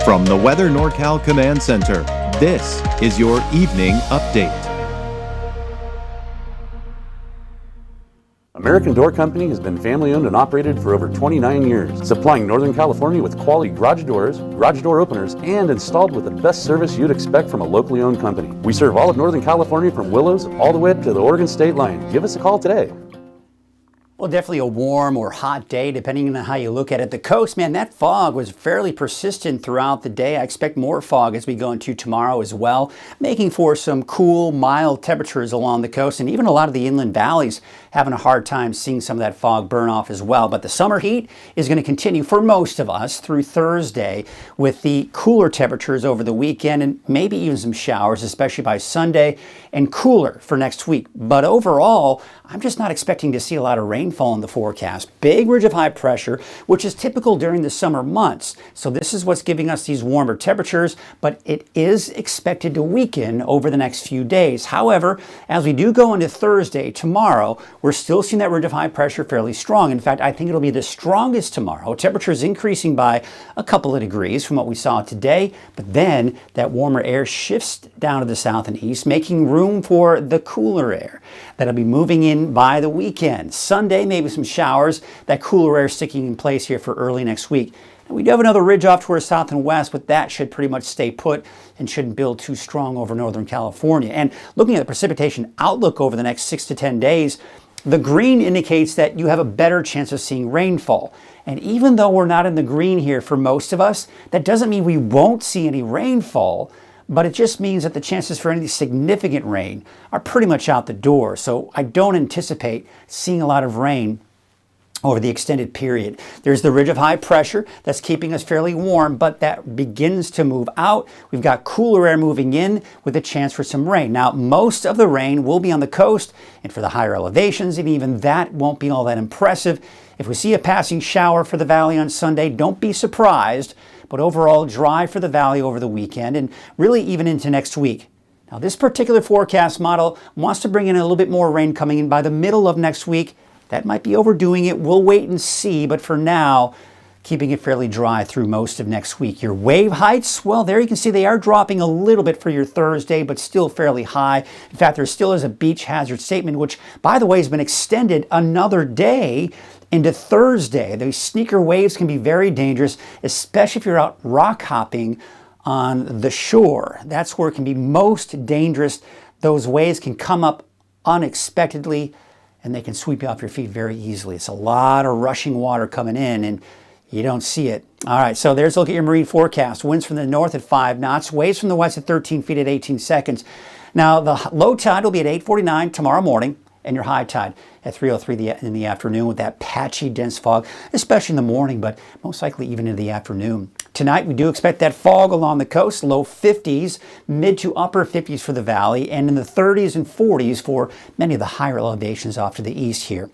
From the Weather NorCal Command Center, this is your evening update. American Door Company has been family-owned and operated for over 29 years, supplying Northern California with quality garage doors, garage door openers, and installed with the best service you'd expect from a locally owned company. We serve all of Northern California from Willows all the way to the Oregon state line. Give us a call today. Well, definitely a warm or hot day, depending on how you look at it. The coast, man, that fog was fairly persistent throughout the day. I expect more fog as we go into tomorrow as well, making for some cool, mild temperatures along the coast, and even a lot of the inland valleys having a hard time seeing some of that fog burn off as well. But the summer heat is going to continue for most of us through Thursday with the cooler temperatures over the weekend and maybe even some showers, especially by Sunday, and cooler for next week. But overall, I'm just not expecting to see a lot of rainfall in the forecast. Big ridge of high pressure, which is typical during the summer months. So this is what's giving us these warmer temperatures, but it is expected to weaken over the next few days. However, as we do go into Thursday, tomorrow, we're still seeing that ridge of high pressure fairly strong. In fact, I think it'll be the strongest tomorrow. Temperatures increasing by a couple of degrees from what we saw today, but then that warmer air shifts down to the south and east, making room for the cooler air that'll be moving in by the weekend. Sunday, maybe some showers, that cooler air sticking in place here for early next week. And we do have another ridge off towards south and west, but that should pretty much stay put and shouldn't build too strong over Northern California. And looking at the precipitation outlook over the next 6 to 10 days, the green indicates that you have a better chance of seeing rainfall. And even though we're not in the green here for most of us, that doesn't mean we won't see any rainfall, but it just means that the chances for any significant rain are pretty much out the door. So I don't anticipate seeing a lot of rain over the extended period. There's the ridge of high pressure that's keeping us fairly warm, but that begins to move out. We've got cooler air moving in with a chance for some rain. Now, most of the rain will be on the coast and for the higher elevations, and even that won't be all that impressive. If we see a passing shower for the valley on Sunday, don't be surprised, but overall dry for the valley over the weekend and really even into next week. Now, this particular forecast model wants to bring in a little bit more rain coming in by the middle of next week. That might be overdoing it. We'll wait and see, but for now, keeping it fairly dry through most of next week. Your wave heights, well, there you can see they are dropping a little bit for your Thursday, but still fairly high. In fact, there still is a beach hazard statement, which, by the way, has been extended another day into Thursday. These sneaker waves can be very dangerous, especially if you're out rock hopping on the shore. That's where it can be most dangerous. Those waves can come up unexpectedly, and they can sweep you off your feet very easily. It's a lot of rushing water coming in, and you don't see it. All right, so there's a look at your marine forecast. Winds from the north at 5 knots, waves from the west at 13 feet at 18 seconds. Now, the low tide will be at 8:49 tomorrow morning, and your high tide at 3:03 in the afternoon with that patchy, dense fog, especially in the morning, but most likely even in the afternoon. Tonight, we do expect that fog along the coast, low 50s, mid to upper 50s for the valley, and in the 30s and 40s for many of the higher elevations off to the east here.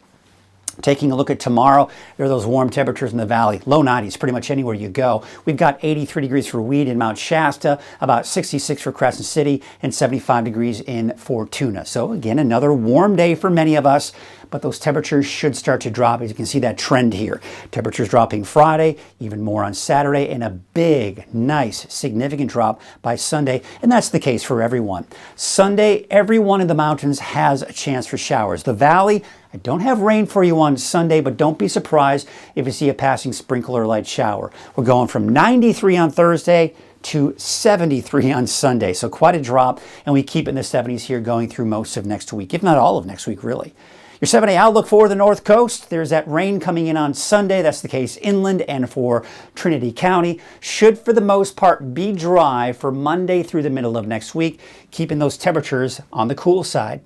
Taking a look at tomorrow, there are those warm temperatures in the valley, low 90s pretty much anywhere you go. We've got 83 degrees for Weed in Mount Shasta, about 66 for Crescent City, and 75 degrees in Fortuna. So again, another warm day for many of us, but those temperatures should start to drop. As you can see that trend here. Temperatures dropping Friday, even more on Saturday, and a big, nice, significant drop by Sunday, and that's the case for everyone. Sunday, everyone in the mountains has a chance for showers. The valley, I don't have rain for you on Sunday, but don't be surprised if you see a passing sprinkle or light shower. We're going from 93 on Thursday to 73 on Sunday, so quite a drop, and we keep it in the 70s here going through most of next week, if not all of next week, really. Your 7-day outlook for the North Coast, there's that rain coming in on Sunday. That's the case inland and for Trinity County. Should, for the most part, be dry for Monday through the middle of next week, keeping those temperatures on the cool side.